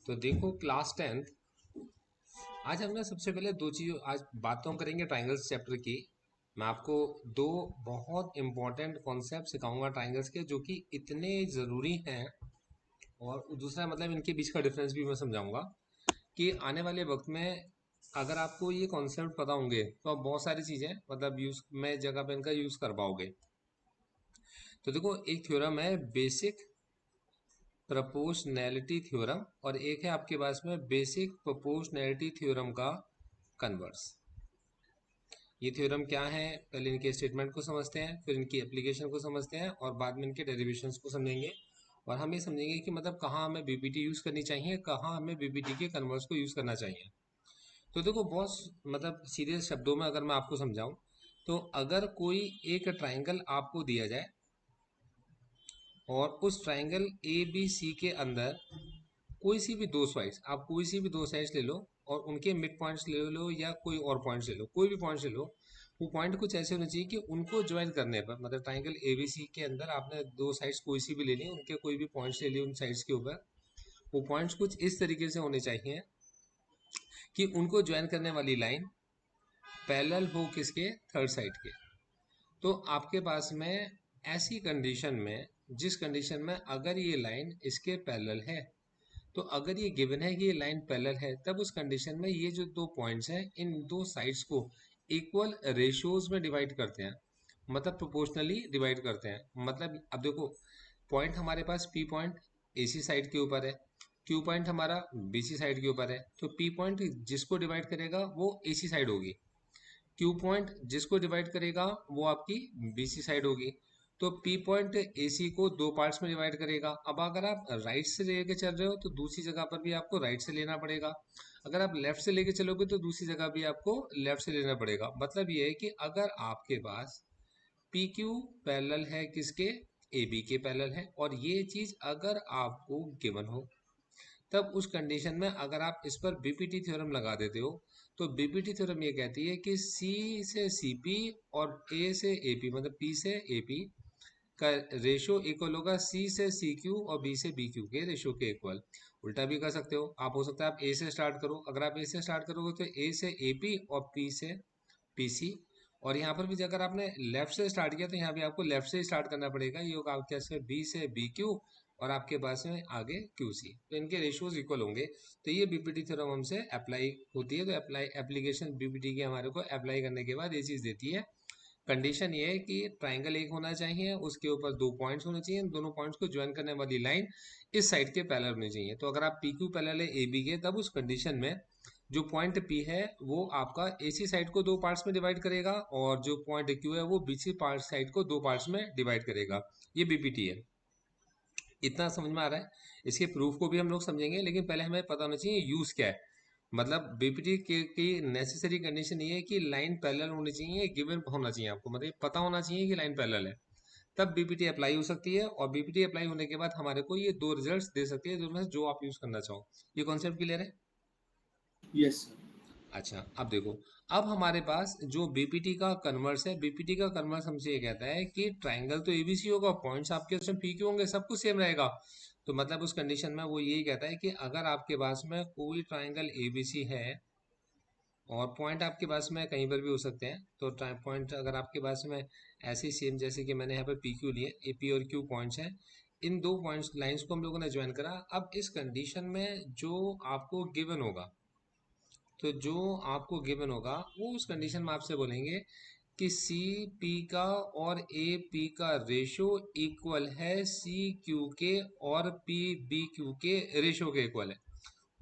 तो देखो class 10th। आज हम ना सबसे पहले दो चीज़ आज बात तो हम करेंगे ट्राइंगल्स चैप्टर की। मैं आपको दो बहुत इंपॉर्टेंट कॉन्सेप्ट सिखाऊंगा ट्राइंगल्स के, जो कि इतने ज़रूरी हैं। और दूसरा मतलब इनके बीच का डिफरेंस भी मैं समझाऊंगा कि आने वाले वक्त में अगर आपको ये कॉन्सेप्ट पता होंगे तो आप बहुत सारी चीज़ें मतलब यूज़ में जगह पे इनका यूज़ कर पाओगे। तो देखो, एक थ्योरम है बेसिक प्रोपोर्शनैलिटी थ्योरम, और एक है आपके पास में बेसिक प्रोपोर्शनैलिटी थ्योरम का कन्वर्स। ये थ्योरम क्या है, पहले इनके स्टेटमेंट को समझते हैं, फिर इनकी एप्लीकेशन को समझते हैं, और बाद में इनके डेरिवेशंस को समझेंगे। और हम ये समझेंगे कि मतलब कहाँ हमें बीपीटी यूज़ करनी चाहिए, कहाँ हमें बीपीटी के कन्वर्स को यूज़ करना चाहिए। तो देखो बहुत मतलब सीधे शब्दों में अगर मैं आपको समझाऊं, तो अगर कोई एक ट्राइंगल आपको दिया जाए और उस ट्राइंगल ए बी सी के अंदर कोई सी भी दो साइड्स, आप कोई सी भी दो साइड्स ले लो और उनके मिड पॉइंट्स ले लो या कोई और पॉइंट्स ले लो, कोई भी पॉइंट्स ले लो। वो पॉइंट कुछ ऐसे होने चाहिए कि उनको ज्वाइन करने पर मतलब ट्राइंगल एबीसी के अंदर आपने दो साइड्स कोई सी भी ले ली, उनके कोई भी पॉइंट्स ले लिए उन साइड्स के ऊपर। वो पॉइंट्स कुछ इस तरीके से होने चाहिए कि उनको ज्वाइन करने वाली लाइन पैरेलल हो किसके, थर्ड साइड के। तो आपके पास में ऐसी कंडीशन में, जिस कंडीशन में अगर ये लाइन इसके पैरेलल है, तो अगर ये गिवन है कि ये लाइन पैरेलल है, तब उस कंडीशन में ये जो दो पॉइंट्स हैं इन दो साइड्स को इक्वल रेशियोज में डिवाइड करते हैं, मतलब प्रोपोर्शनली डिवाइड करते हैं। मतलब अब देखो, पॉइंट हमारे पास पी पॉइंट एसी साइड के ऊपर है, क्यू पॉइंट हमारा बीसी साइड के ऊपर है। तो पी पॉइंट जिसको डिवाइड करेगा वो एसी साइड होगी, क्यू पॉइंट जिसको डिवाइड करेगा वो आपकी बीसी साइड होगी। तो पी पॉइंट एसी को दो पार्ट्स में डिवाइड करेगा। अब अगर आप राइट से लेके चल रहे हो तो दूसरी जगह पर भी आपको राइट से लेना पड़ेगा, अगर आप लेफ्ट से लेके चलोगे तो दूसरी जगह भी आपको लेफ्ट से लेना पड़ेगा। मतलब ये है कि अगर आपके पास पी क्यू पैरेलल है किसके, ए बी के पैरेलल है, और ये चीज अगर आपको गिवन हो, तब उस कंडीशन में अगर आप इस पर बीपीटी थ्योरम लगा देते हो, तो बीपीटी थ्योरम ये कहती है कि सी से सीपी और ए से एपी, मतलब पी से एपी का रेशियो इक्वल होगा सी से सी क्यू और बी से बी क्यू के रेशियो के इक्वल। उल्टा भी कर सकते हो आप, हो सकता है आप ए से स्टार्ट करो। अगर आप ए से स्टार्ट करोगे तो ए से एपी और पी से पीसी। और यहाँ पर भी अगर आपने लेफ्ट से स्टार्ट किया तो यहाँ भी आपको लेफ्ट से स्टार्ट करना पड़ेगा। ये होगा आपके पास में बी से बी क्यू और आपके पास में आगे क्यू सी, तो इनके रेशियोज इक्वल होंगे। तो ये बीपीटी थ्योरम हमसे अप्लाई होती है। तो अप्लाई एप्लीकेशन बीपीटी की हमारे को अप्लाई करने के बाद ये चीज़ देती है। कंडीशन ये है कि ट्राइंगल एक होना चाहिए, उसके ऊपर दो पॉइंट्स होने चाहिए, दोनों पॉइंट्स को ज्वाइन करने वाली लाइन इस साइड के पैरेलल होनी चाहिए। तो अगर आप पी क्यू पैरेलल है ए बी के, तब उस कंडीशन में जो पॉइंट पी है वो आपका एसी साइड को दो पार्ट्स में डिवाइड करेगा, और जो पॉइंट क्यू है वो बीसी पार्ट साइड को दो पार्ट्स में डिवाइड करेगा। ये बीपीटी है। इतना समझ में आ रहा है? इसके प्रूफ को भी हम लोग समझेंगे, लेकिन पहले हमें पता होना चाहिए यूज क्या है। मतलब बीपीटी की नेसेसरी कंडीशन ये है कि लाइन पैरेलल होनी चाहिए, गिवन होना चाहिए आपको, मतलब पता होना चाहिए कि लाइन पैरेलल है, तब बीपीटी अप्लाई हो सकती है। और बीपीटी अप्लाई होने के बाद हमारे को ये दो रिजल्ट्स दे सकती है, दोनों में से जो आप यूज करना चाहो। ये कॉन्सेप्ट क्लियर है? Yes sir. अच्छा, अब देखो, अब हमारे पास जो बीपीटी का कन्वर्स है, बीपीटी का कन्वर्स हमसे ये कहता है कि ट्राइंगल तो एबीसी होगा, पॉइंट्स आपके उसमें पी क्यू होंगे, सब कुछ सेम रहेगा। तो मतलब उस कंडीशन में वो यही कहता है कि अगर आपके पास में कोई ट्राइंगल एबीसी है और पॉइंट आपके पास में कहीं पर भी हो सकते हैं, तो पॉइंट अगर आपके पास में ऐसे ही सेम जैसे कि मैंने यहाँ पे पी क्यू लिए, ए पी और क्यू पॉइंट्स हैं, इन दो पॉइंट्स लाइंस को हम लोगों ने ज्वाइन करा। अब इस कंडीशन में जो आपको गिवन होगा, तो जो आपको गिवन होगा वो उस कंडीशन में आपसे बोलेंगे कि सी पी का और ए पी का रेशियो इक्वल है सी क्यू के और पी बी क्यू के रेशियो के इक्वल है।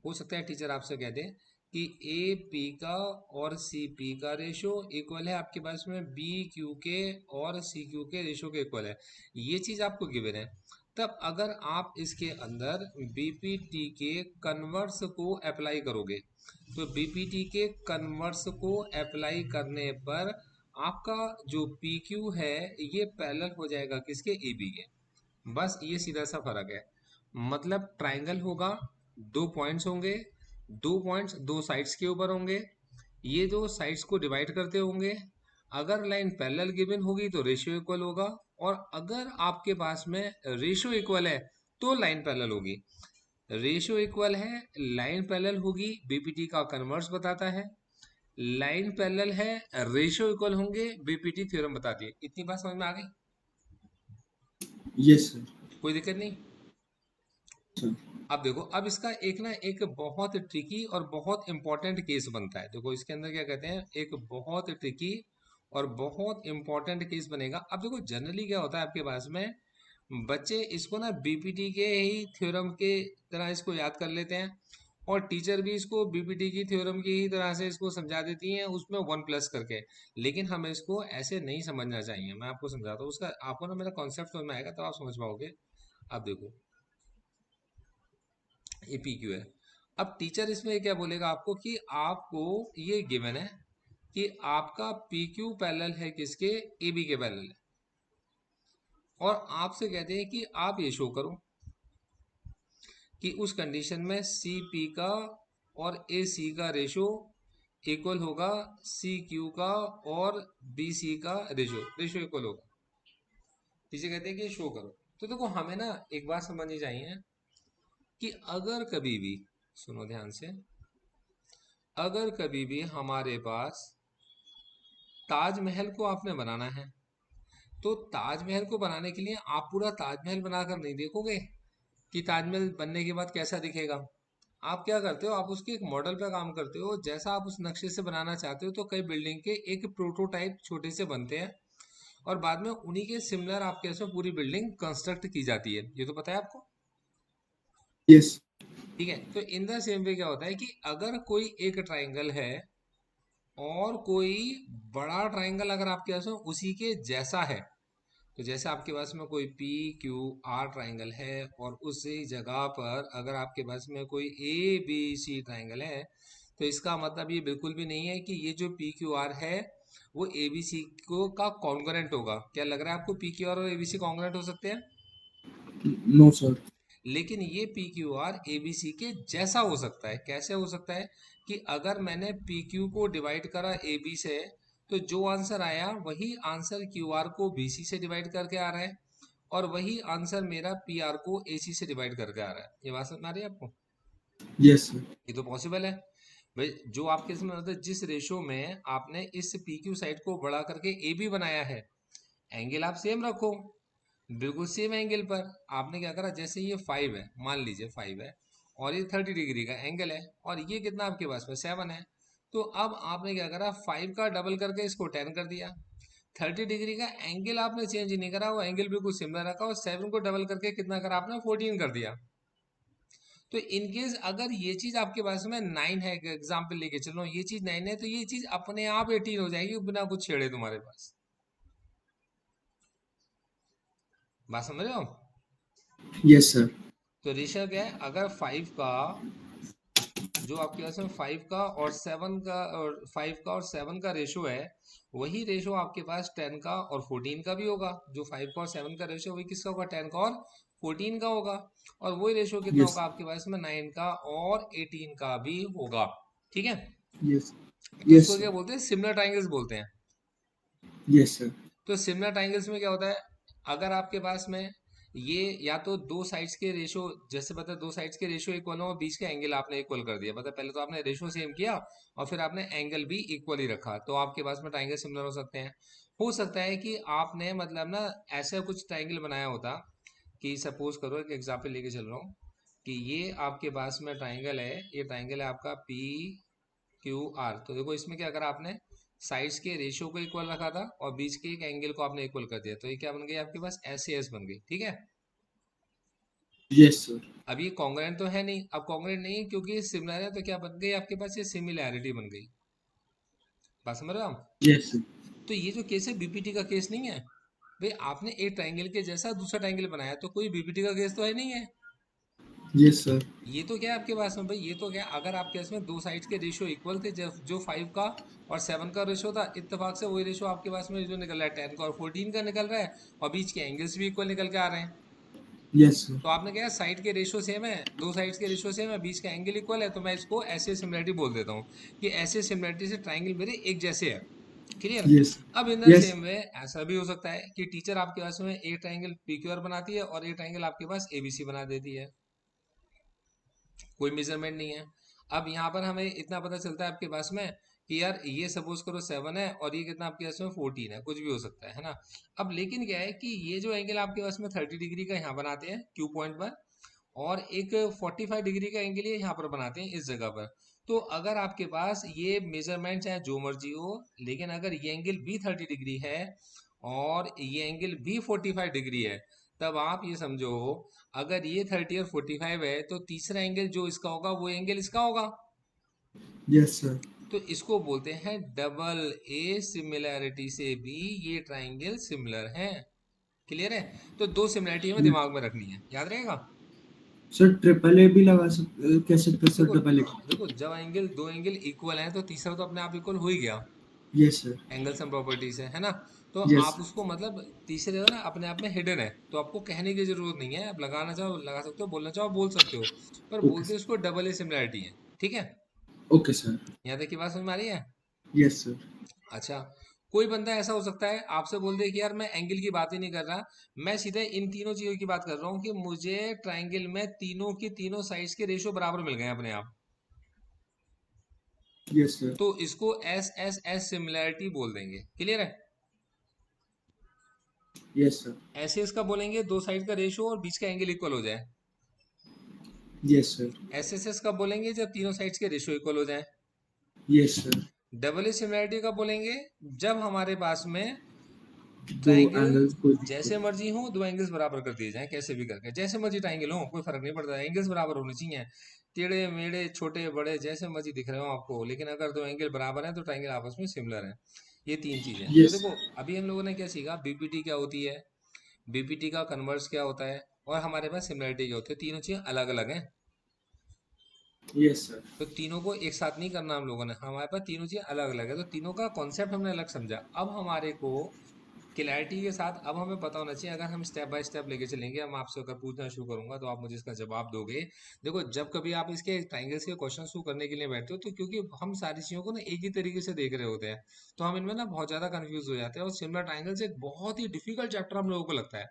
हो सकता है टीचर आपसे कह दें कि ए पी का और सी पी का रेशियो इक्वल है आपके पास में बी क्यू के और सी क्यू के रेशियो के इक्वल है। ये चीज आपको गिवन है। तब अगर आप इसके अंदर बीपीटी के कन्वर्स को अप्लाई करोगे, तो बीपीटी के कन्वर्स को अप्लाई करने पर आपका जो पी क्यू है ये पैरेलल हो जाएगा किसके, ए बी के। बस ये सीधा सा फर्क है। मतलब ट्राइंगल होगा, दो पॉइंट्स होंगे, दो पॉइंट्स दो साइड्स के ऊपर होंगे, ये दो साइड्स को डिवाइड करते होंगे। अगर लाइन पैरेलल गिवन होगी तो रेशियो इक्वल होगा, और अगर आपके पास में रेशियो इक्वल है तो लाइन पैरेलल होगी। रेशियो इक्वल है, लाइन पैरेलल होगी, बीपीटी का कन्वर्स बताता है। लाइन पैरेलल है, रेशियो इक्वल होंगे, बीपीटी थ्योरम बताती है। इतनी बात समझ में आ गई? Yes sir. कोई दिक्कत नहीं? सर। अब देखो, अब इसका एक बहुत ट्रिकी और बहुत इंपॉर्टेंट केस बनता है। देखो इसके अंदर क्या कहते हैं, एक बहुत ट्रिकी और बहुत इंपॉर्टेंट केस बनेगा। अब देखो जनरली क्या होता है आपके पास में, बच्चे इसको ना बीपीटी के ही थ्योरम के तरह इसको याद कर लेते हैं, और टीचर भी इसको बीपीटी की थ्योरम की ही तरह से इसको समझा देती हैं, उसमें वन प्लस करके। लेकिन हमें इसको ऐसे नहीं समझना चाहिए। मैं आपको समझाता हूँ उसका, आपको ना मेरा कॉन्सेप्ट समझ में आएगा तो आप समझ पाओगे। अब देखो, ये पी क्यू है। अब टीचर इसमें क्या बोलेगा आपको कि आपको ये गिवन है कि आपका पी क्यू पैरेलल है किसके, ए बी के पैरेलल है, और आपसे कहते हैं कि आप ये शो करो कि उस कंडीशन में सी पी का और ए सी का रेशो इक्वल होगा सी क्यू का और बी सी का रेशो रेशो इक्वल होगा। टीचर कहते हैं कि शो करो। तो देखो हमें ना एक बात समझनी चाहिए कि अगर कभी भी, सुनो ध्यान से, अगर कभी भी हमारे पास ताजमहल को आपने बनाना है, तो ताजमहल को बनाने के लिए आप पूरा ताजमहल बनाकर नहीं देखोगे कि ताजमहल बनने के बाद कैसा दिखेगा। आप क्या करते हो, आप उसके एक मॉडल पे काम करते हो, जैसा आप उस नक्शे से बनाना चाहते हो। तो कई बिल्डिंग के एक प्रोटोटाइप छोटे से बनते हैं, और बाद में उन्हीं के सिमिलर आपके इसमें पूरी बिल्डिंग कंस्ट्रक्ट की जाती है। ये तो पता है आपको? यस। ठीक है। तो इन द सेम वे क्या होता है कि अगर कोई एक ट्राइंगल है और कोई बड़ा ट्राइंगल अगर आपके पास में उसी के जैसा है, तो जैसे आपके पास में कोई पी क्यू आर ट्राइंगल है और उसी जगह पर अगर आपके पास में कोई ए बी सी ट्राइंगल है, तो इसका मतलब ये बिल्कुल भी नहीं है कि ये जो पी क्यू आर है वो ए बी सी को का कॉन्ग्रुएंट होगा। क्या लग रहा है आपको पी क्यू आर और ए बी सी कॉन्ग्रुएंट हो सकते हैं? No sir. लेकिन ये P Q R A B C के जैसा हो सकता है। कैसे हो सकता है कि अगर मैंने पी क्यू को डिवाइड करा ए बी से, तो जो आंसर आया वही आंसर क्यू आर को बी सी से डिवाइड करके आ रहा है, और वही आंसर मेरा पी आर को ए सी से डिवाइड करके आ रहा है। ये बात समझ में आ रही है आपको? Yes sir. ये तो पॉसिबल है भाई। जो आपके इसमें मतलब जिस रेशो में आपने इस पी क्यू साइड को बढ़ा करके ए बी बनाया है, एंगल आप सेम रखो, बिल्कुल सेम एंगल पर। आपने क्या करा, जैसे ये 5 है, मान लीजिए 5 है, और ये 30 डिग्री का एंगल है, और ये कितना आपके पास में 7 है। तो अब आपने क्या करा, 5 का डबल करके इसको 10 कर दिया। 30 डिग्री का एंगल आपने चेंज नहीं करा, वो एंगल बिल्कुल सिमिलर रखा, और 7 को डबल करके कितना करा आपने, 14 कर दिया। तो इनकेस अगर ये चीज आपके पास में 9 है, एग्जाम्पल लेके चलो, ये चीज 9 है, तो ये चीज अपने आप 18 हो जाएगी बिना कुछ छेड़े तुम्हारे पास। बात समझ रहे हो? Yes sir. तो रेशियो क्या है, अगर 5 का, जो आपके पास में 5 का और 7 का, और 5 का और 7 का रेशो है, वही रेशो आपके पास 10 का और 14 का भी होगा। जो 5 का और 7 का रेशो वही किसका होगा, 10 का और 14 का होगा। और वही रेशो कितना यस। होगा आपके पास में, 9 का और 18 का भी होगा। ठीक है। यस। तो यस इसको क्या सर। बोलते हैं, सिमिलर ट्राइंगल्स बोलते हैं। Yes sir. तो सिमिलर ट्राइंगल्स में क्या होता है, अगर आपके पास में ये या तो दो साइड्स के रेशो, जैसे पता है दो साइड्स के रेशो इक्वल हो और बीच के एंगल आपने इक्वल कर दिया, पता है पहले तो आपने रेशो सेम किया और फिर आपने एंगल भी इक्वल ही रखा, तो आपके पास में ट्राइंगल सिमिलर हो सकते हैं। हो सकता है कि आपने मतलब ना ऐसा कुछ ट्राइंगल बनाया होता, कि सपोज करो, एक एग्जाम्पल लेके चल रहा हूँ, कि ये आपके पास में ट्राइंगल है, ये ट्राइंगल है आपका पी क्यू आर। तो देखो इसमें क्या करा आपने, साइड्स के रेशियो को इक्वल रखा था और बीच के एक एंगल को आपने इक्वल कर दिया, तो ये क्या बन गई आपके पास, एस एस बन गई। ठीक है। Yes sir. अब ये कॉन्ग्रुएंट तो है नहीं, अब कॉन्ग्रुएंट नहीं है क्योंकि ये सिमिलर है, तो क्या बन गई आपके पास, ये सिमिलैरिटी बन गई। बात समझ रहे हो आप? Yes sir. तो ये जो केस है बीपीटी का केस नहीं है भाई। आपने एक ट्राइंगल के जैसा दूसरा ट्राइंगल बनाया, तो कोई बीपीटी का केस तो है नहीं है। Yes sir. ये तो क्या है आपके पास में भाई, ये तो क्या है, अगर आपके पास में दो साइड्स के रेशियो इक्वल थे, जो 5 का और 7 का रेशियो था, इत्तेफाक से वही रेशियो आपके पास में जो निकल रहा है 10 का और 14 का निकल रहा है, और बीच के एंगल्स भी इक्वल निकल के आ रहे हैं। Yes sir. तो आपने क्या, साइड के रेशियो सेम है, दो साइड्स के रेशियो सेम है, बीच का एंगल इक्वल है, तो मैं इसको ऐसे सिमिलरिटी बोल देता हूँ कि ऐसे सिमिलरिटी से ट्राइंगल मेरे एक जैसे है। क्लियर? यस। अब in the yes. Same way ऐसा भी हो सकता है कि टीचर आपके पास में एक ट्राइंगल पीक्यूआर बनाती है और एक ट्राइंगल आपके पास एबीसी बना देती है। कोई मेजरमेंट नहीं है। अब यहाँ पर हमें इतना पता चलता है आपके पास में कि यार ये सपोज करो 7 है और ये कितना आपके पास में 14 है, कुछ भी हो सकता है ना। अब लेकिन क्या है कि ये जो एंगल आपके पास में 30 डिग्री का यहाँ बनाते हैं क्यू पॉइंट पर, और एक 45 डिग्री का एंगल ये यहाँ पर बनाते हैं इस जगह पर। तो अगर आपके पास ये मेजरमेंट चाहे जो मर्जी हो, लेकिन अगर ये एंगल भी 30 डिग्री है और ये एंगल भी 45 डिग्री है, तब आप ये समझो, अगर ये 30 और 45 है तो तीसरा एंगल जो इसका होगा वो एंगल इसका होगा। Yes, sir. तो इसको बोलते हैं डबल ए सिमिलैरिटी से भी ये ट्राइंगल सिमिलर है। क्लियर है? तो दो सिमिलैरिटी हमें Yes. दिमाग में रखनी है, याद रहेगा। सर ट्रिपल ए भी लगा सकते, कह सकते सर देखो, डबल ए। देखो जब एंगल दो एंगल इक्वल हैं तो तीसरा तो अपने आप इक्वल हो ही गया, yes sir. Angle sum property से, है ना। तो यस। आप उसको मतलब तीसरे जो ना अपने आप में हिडन है, तो आपको कहने की जरूरत नहीं है, आप लगाना चाहो लगा सकते हो, बोलना चाहो बोल सकते हो, पर ओके बोलते सर। उसको डबल ए सिमिलैरिटी है। ठीक है, ओके सर। यहाँ तक की बात समझ में आ रही है। Yes sir. अच्छा, कोई बंदा ऐसा हो सकता है आपसे बोल दे कि यार मैं एंगल की बात ही नहीं कर रहा, मैं सीधे इन तीनों चीजों की बात कर रहा हूँ कि मुझे ट्राइंगल में तीनों की तीनों साइड्स के रेशियो बराबर मिल गए अपने आप। Yes sir. तो इसको एस एस एस सिमिलैरिटी बोल देंगे। क्लियर है? Yes sir. ऐसे इसका बोलेंगे दो साइड का रेशियो और बीच का एंगल इक्वल हो जाए। Yes sir. S S S का बोलेंगे जब तीनों साइड्स के रेशियो इक्वल हो जाए। Yes sir. डबल सिमिलैरिटी का बोलेंगे जब हमारे पास में दो ट्राइंगल एंगल्स को जैसे मर्जी हो, दो एंगल्स बराबर कर दिए जाएं, कैसे भी करके, जैसे मर्जी ट्राइंगल हो कोई फर्क नहीं पड़ता, एंगल्स बराबर होने चाहिए। टेढ़े मेढ़े छोटे बड़े जैसे मर्जी दिख रहे हो आपको, लेकिन अगर दो एंगल बराबर हैं तो ट्राइंगल आपस में सिमिलर है। ये तीन चीजें। तो यस। देखो अभी हम लोगों ने क्या सीखा, बीपीटी क्या होती है, बीपीटी का कन्वर्स क्या होता है, और हमारे पास सिमिलरिटी क्या होती है। तीनों चीजें अलग अलग हैं, यस सर। तो तीनों को एक साथ नहीं करना हम लोगों ने, हमारे पास तीनों चीजें अलग अलग है, तो तीनों का कॉन्सेप्ट हमने अलग समझा। अब हमारे को क्लैरिटी के साथ अब हमें पता होना चाहिए, अगर हम स्टेप बाय स्टेप लेके चलेंगे, हम आपसे अगर पूछना शुरू करूंगा तो आप मुझे इसका जवाब दोगे। देखो जब कभी आप इसके ट्राइंगल्स के क्वेश्चन शुरू करने के लिए बैठते हो, तो क्योंकि हम सारी चीजों को ना एक ही तरीके से देख रहे होते हैं, तो हम इनमें ना बहुत ज्यादा कंफ्यूज हो जाते हैं, और सिमिलर ट्राइंगल्स एक बहुत ही डिफिकल्ट चैप्टर हम लोगों को लगता है।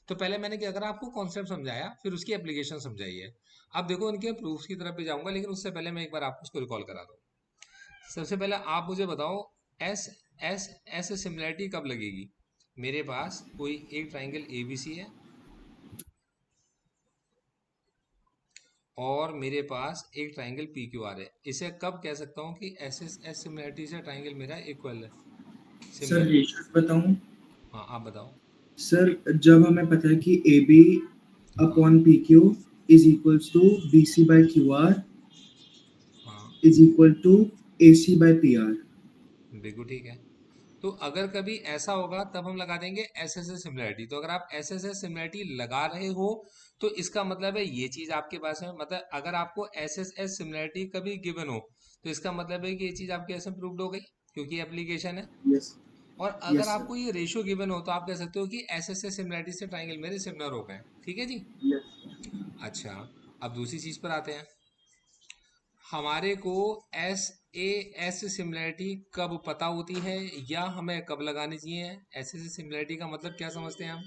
तो पहले मैंने क्या करा, आपको कॉन्सेप्ट समझाया, फिर उसकी एप्लीकेशन समझाई है। अब देखो इनके प्रूफ्स की तरफ भी जाऊंगा, लेकिन उससे पहले मैं एक बार आपको उसको रिकॉल करा दूं। सबसे पहले आप मुझे बताओ, एस एस एस सिमिलरिटी कब लगेगी। मेरे पास कोई एक ट्राइंगल एबीसी है और मेरे पास एक ट्राइंगल पी क्यू आर है, इसे कब कह सकता हूँ कि एस एस एस सिमिलरिटी से ट्राइंगल मेरा इक्वल है, सर सिमिलर है। रेशियोज बताऊं? हाँ आप बताओ। सर जब हमें पता है कि ए बी हाँ upon P Q is equals to B C by Q R हाँ, is equal to A C by P R. बिल्कुल ठीक है। तो अगर कभी ऐसा होगा तब हम लगा देंगे एस एस एस सिमिलरिटी। तो अगर आप एस एस एस सिमिलरिटी लगा रहे हो तो इसका मतलब है ये चीज आपके पास है, मतलब अगर आपको एस एस एस सिमिलरिटी कभी गिवन हो तो इसका मतलब है कि ये चीज आपके ऐसे प्रूव्ड हो गई, क्योंकि एप्लीकेशन है। यस। और अगर यस सर। आपको ये रेशियो गिवन हो तो आप कह सकते हो कि एस एस एस सिमिलरिटी से ट्राइंगल मेरे सिमिलर हो गए। ठीक है जी। यस। अच्छा, अब दूसरी चीज पर आते हैं। हमारे को एस ए एस सिमिलरिटी कब पता होती है या हमें कब लगानी चाहिए, एस एस सिमिलरिटी का मतलब क्या समझते हैं हम,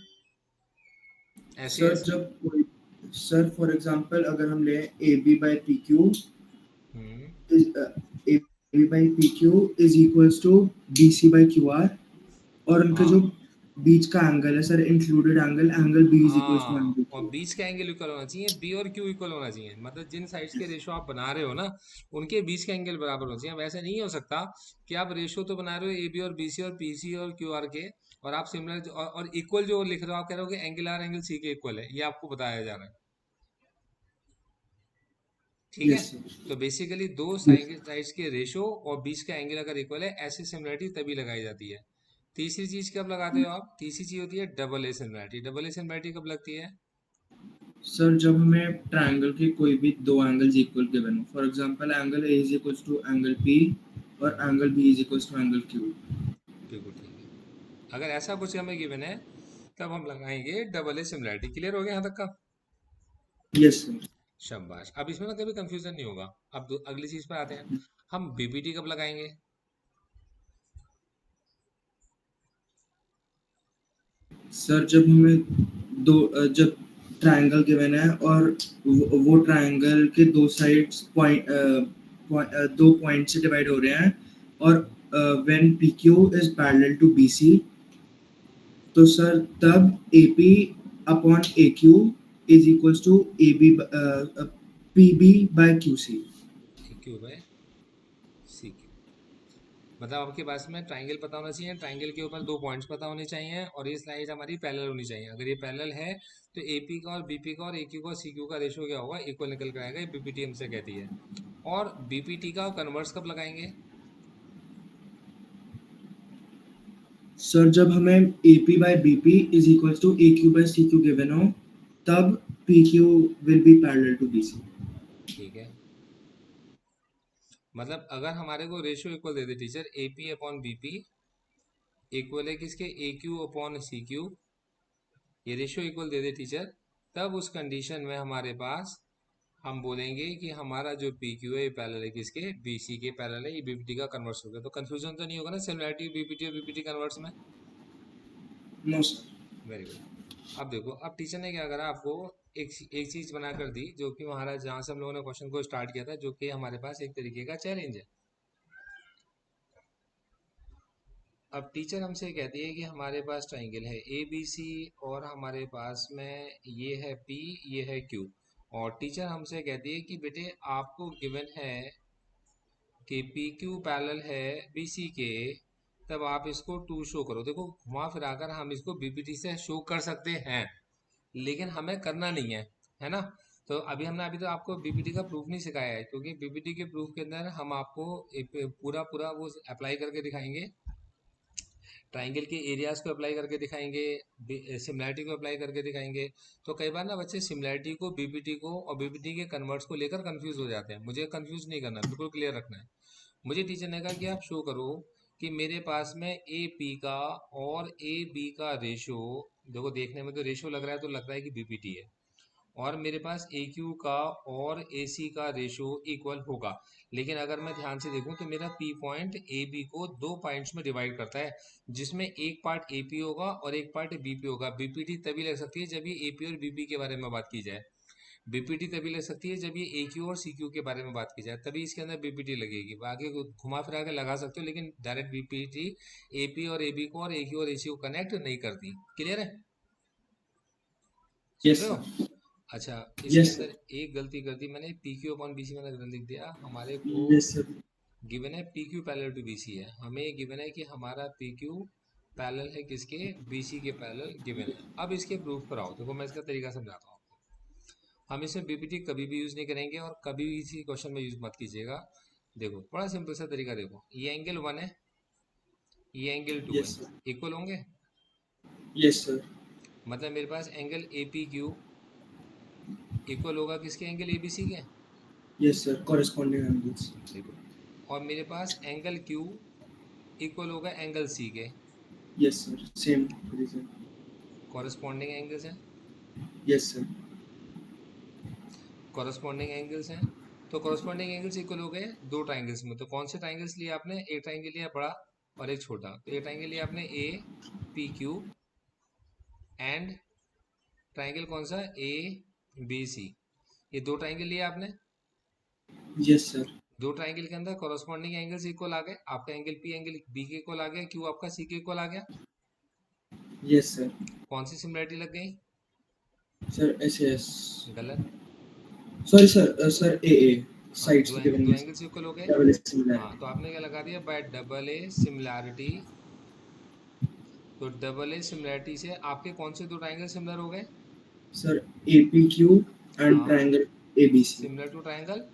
एस सर एस। जब कोई, सर फॉर एग्जांपल अगर हम ले A B by P Q hmm. is AB by PQ is equals to BC by QR, और उनका जो हाँ बीच का एंगल है sir, included angle, angle B is equals to हाँ, एंगल और Q। बीच का एंगल इक्वल होना चाहिए, बी और क्यू इक्वल होना चाहिए, मतलब जिन साइड्स के रेशो आप बना रहे हो ना, उनके बीच का एंगल बराबर होना चाहिए। वैसे नहीं हो सकता कि आप रेशो तो बना रहे हो ए बी और बी सी और पी सी और क्यू आर के, और आप सिमिलर और इक्वल जो लिख रहे हो, आप कह रहे हो कि एंगल आर एंगल सी के इक्वल है, ये आपको बताया जा रहा है। ठीक है। Yes sir. तो बेसिकली दो यस। साइड्स के रेशो और बीच का एंगल अगर इक्वल है, ऐसी सिमिलरिटी तभी लगाई जाती है। तीसरी चीज कब लगाते हो आप, तीसरी चीज होती है double A similarity. Double A similarity कब लगती है। सर जब हमें ट्रायंगल के कोई भी दो एंगल्स इक्वल गिवन हो, for example angle A is equals to angle P और hmm, angle B is equals to angle Q. बिल्कुल ठीक है। अगर ऐसा कुछ हमें गिवन है तब हम लगाएंगे डबल ए सिमिलरिटी। क्लियर हो गया यहाँ तक का। Yes sir. शाबाश, अब इसमें ना कभी कंफ्यूजन नहीं होगा। अब अगली चीज पर आते हैं, हम बीपीटी कब लगाएंगे। सर जब हमें दो जब ट्रायंगल गिवन है और वो ट्रायंगल के दो साइड्स दो पॉइंट से डिवाइड हो रहे हैं और when PQ is parallel to BC, तो सर तब AP upon AQ is equals to PB by QC। Q by C Q. मतलब आपके पास में ट्राइंगल पता होना चाहिए, ट्राइंगल के ऊपर दो पॉइंट्स पता होने चाहिए और ये स्लाइड हमारी पैरेलल होनी चाहिए। अगर ये पैरेलल है तो AP का और BP का और AQ का और CQ का रेशियो क्या होगा, इक्वल निकल कर आएगा। ये BPT हमसे कहती है। और BPT का कन्वर्स कब लगाएंगे? सर जब हमें AP by BP is equals to AQ by CQ given हो, तब PQ will be parallel to BC। ठीक है, मतलब अगर हमारे को रेशियो इक्वल दे दे teacher, AP upon BP equal है किसके, AQ अपॉन CQ, ये रेशियो इक्वल दे दे टीचर, तब उस कंडीशन में हमारे पास हम बोलेंगे कि हमारा जो PQ है ये पैरेलल है किसके, BC के पैरेलल है, ये BPT का कन्वर्स हो गया। तो कंफ्यूजन तो नहीं होगा ना सिमिलरिटी BPT और BPT कन्वर्स में? No sir. Very good. अब देखो, अब टीचर ने क्या करा, आपको एक चीज बना कर दी, जो कि हमारा जहां से हम लोगों ने क्वेश्चन को स्टार्ट किया था, जो कि हमारे पास एक तरीके का चैलेंज है। अब टीचर हमसे कहती है कि हमारे पास ट्राइंगल है ABC और हमारे पास में ये है P, ये है Q, और टीचर हमसे कहती है कि बेटे आपको गिवन है कि PQ पैरेलल है BC के, तब आप इसको 2 शो करो। देखो घुमा फिराकर हम इसको BPT से शो कर सकते हैं, लेकिन हमें करना नहीं है ना। तो अभी तो आपको BPT का प्रूफ नहीं सिखाया है, क्योंकि BPT के प्रूफ के अंदर हम आपको एक पूरा पूरा वो अप्लाई करके दिखाएंगे, ट्राइंगल के एरियाज को अप्लाई करके दिखाएंगे, सिमिलरिटी को अप्लाई करके दिखाएंगे। तो कई बार ना बच्चे सिमिलरिटी को, BPT को और BPT के कन्वर्ट्स को लेकर कंफ्यूज हो जाते हैं। मुझे कंफ्यूज नहीं करना, बिल्कुल क्लियर रखना है। मुझे टीचर ने कहा कि आप शो करो कि मेरे पास में AP का और AB का रेशियो, देखो देखने में तो रेशियो लग रहा है तो लगता है कि BPT है, और मेरे पास AQ का और AC का रेशियो इक्वल होगा। लेकिन अगर मैं ध्यान से देखूं तो मेरा P पॉइंट AB को दो पॉइंट्स में डिवाइड करता है, जिसमें एक पार्ट AP होगा और एक पार्ट BP होगा। BPT तभी लग सकती है जब ये AP और BP के बारे में बात की जाए, BPT तभी लग सकती है जब ये AQ और CQ के बारे में बात की जाए, तभी इसके अंदर BPT लगेगी। बाकी घुमा फिरा के लगा सकते हो, लेकिन डायरेक्ट BPT AP और AB को और AQ और AC को कनेक्ट नहीं करती। क्लियर है, सुन यस रहे हो? सर। अच्छा, इसके यस अंदर सर। एक गलती कर दी मैंने, PQ अपॉन BC मैंने गलत लिख दिया। हमारे को यस सर। गिवन है PQ पैरेलल टू BC है, हमें गिवन है कि हमारा PQ पैरेलल है किसके, BC के पैरेलल गिवन है। अब इसके प्रूफ पर आओ। देखो मैं इसका तरीका समझाता हूँ आपको। हम इसमें BPT कभी भी यूज नहीं करेंगे और कभी भी इसी क्वेश्चन में यूज मत कीजिएगा। देखो बड़ा सिंपल सा तरीका, देखो ये एंगल 1 है, ये एंगल 2 है, यस सर। इक्वल होंगे। Yes sir. मतलब मेरे पास एंगल APQ इक्वल होगा किसके, एंगल ABC के। Yes sir, corresponding angles. देखो, और मेरे पास एंगल Q इक्वल होगा एंगल C के। Yes sir, same reason. Corresponding angles हैं, यस सर। कॉरेस्पॉन्डिंग एंगल्स हैं। तो कॉरेस्पॉन्डिंग एंगल्स इक्वल हो गए दो ट्राइंगल्स में। तो कौन से ट्राइंगल्स लिए आपने, एक ट्राइंगल लिया बड़ा और एक छोटा। तो एक ट्राइंगल लिया आपने APQ एंड ट्राइंगल कौन सा, ABC। ये दो ट्राइंगल लिए आपने। Yes sir. दो ट्राइंगल के अंदर कॉरेस्पॉन्डिंग एंगल्स इक्वल आ गए। आपका एंगल P एंगल B के इक्वल आ गया, Q आपका C के इक्वल आ गया। Yes sir. कौन सी सिमिलरिटी लग गई, सर SS। गलत। सॉरी सर, सर AA हाँ, साइड्स गिवन दो है। एंगल्स इक्वल हो गए। डबल हाँ, तो सिमिलरिटी। आपने क्या लगा दिया, बाय डबल ए सिमिलैरिटी। तो डबल ए सिमिलैरिटी से आपके कौन से दो ट्राइंगल सिमिलर हो गए? सर APQ एंड हाँ, triangle ABC। Similar to triangle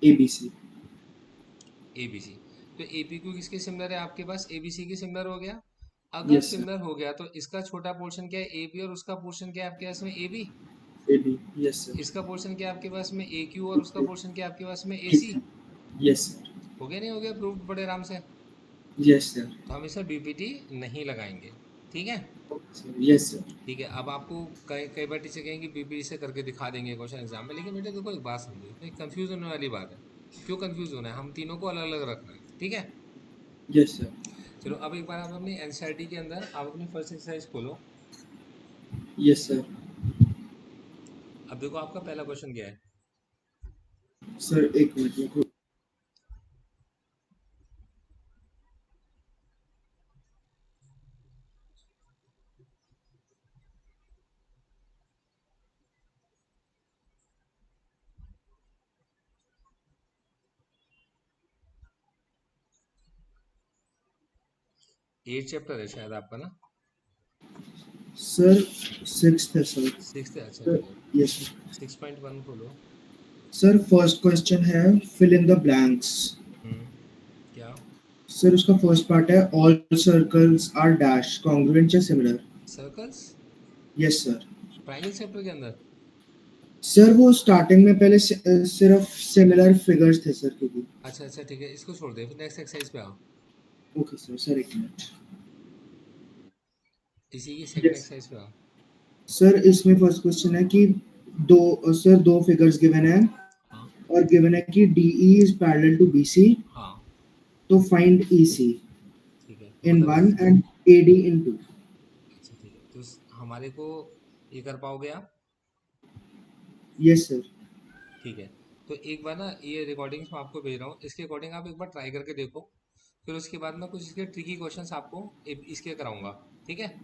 ABC। ABC। तो APQ किसके सिमिलर है आपके पास, ABC के सिमिलर हो गया। अगर यस सर। सिमिलर हो गया तो इसका छोटा पोर्शन क्या है, AB, और उसका पोर्शन क्या है आपके पास में, AB। AB। Yes sir. इसका पोर्शन क्या है आपके पास में, AQ, और उसका पोर्शन क्या है आपके पास में, AC। Yes sir. हो गया नहीं हो गया, प्रूफ बड़े आराम से। Yes sir. तो हम इसमें BPT नहीं लगाएंगे, ठीक है। Yes sir. ठीक है, अब आपको कई कई बार टीचर कहेंगे BPT से करके दिखा देंगे क्वेश्चन एग्जाम में, लेकिन बेटा देखो एक बात समझो, इसमें कंफ्यूज होने वाली बात है। क्यों कंफ्यूज होना है, हम तीनों को अलग अलग रखना है, ठीक है। Yes sir. चलो अब एक बार आप अपनी NCERT के अंदर आप अपनी फर्स्ट एक्सरसाइज खोलो। Yes sir. देखो आपका पहला क्वेश्चन क्या है। सर एक मिनट में एट चैप्टर है शायद आपका ना। सर सिक्स्थ है सर। सिक्स है, अच्छा सर ठीक है। Yes sir. 6.1 खोलो। सर फर्स्ट क्वेश्चन है फिल इन द ब्लैंक्स। क्या? सर उसका फर्स्ट पार्ट है all circles are dash congruent या similar. Circles yes sir. Triangle chapter के अंदर। सर वो स्टार्टिंग में पहले सिर्फ सिमिलर फिगर्स थे सर क्योंकि। अच्छा अच्छा ठीक है, इसको छोड़ दे, फिर नेक्स्ट एक्सरसाइज पे आओ। Okay sir. सर एक मिनट। इसी की सेकंड यस एक्सरसाइज पे आओ। सर इसमें फर्स्ट क्वेश्चन है कि दो फिगर्स गिवन है हाँ और गिवन है कि DE is parallel to BC। हाँ तो फाइंड EC ठीक है, इन मतलब one and AD in two. अच्छा ठीक है, तो हमारे को ये कर पाओगे आप? Yes sir. ठीक है, तो एक बार ना ये रिकॉर्डिंग्स मैं आपको भेज रहा हूँ, इसके अकॉर्डिंग आप एक बार ट्राई करके देखो। फिर उसके बाद मैं कुछ इसके ट्रिकी क्वेश्चंस आपको इसके कराऊंगा। ठीक है,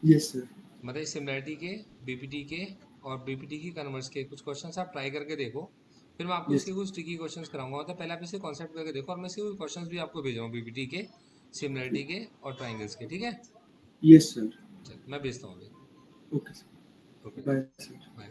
यस सर। मतलब सिमिलरिटी के, बीपीटी के और बीपीटी की कन्वर्स के कुछ क्वेश्चंस आप ट्राई करके देखो। फिर मैं आपको यस इसके कुछ ट्रिकी क्वेश्चंस कराऊंगा, मतलब पहले आप इसे कॉन्सेप्ट करके देखो, और मैं इसके कुछ क्वेश्चंस भी आपको भेज रहा हूँ बीपीटी के, सिमिलरिटी के और ट्राइंगल्स के। ठीक है, यस सर। चल मैं भेजता हूँ अभी। Okay sir. Okay, bye sir. Bye.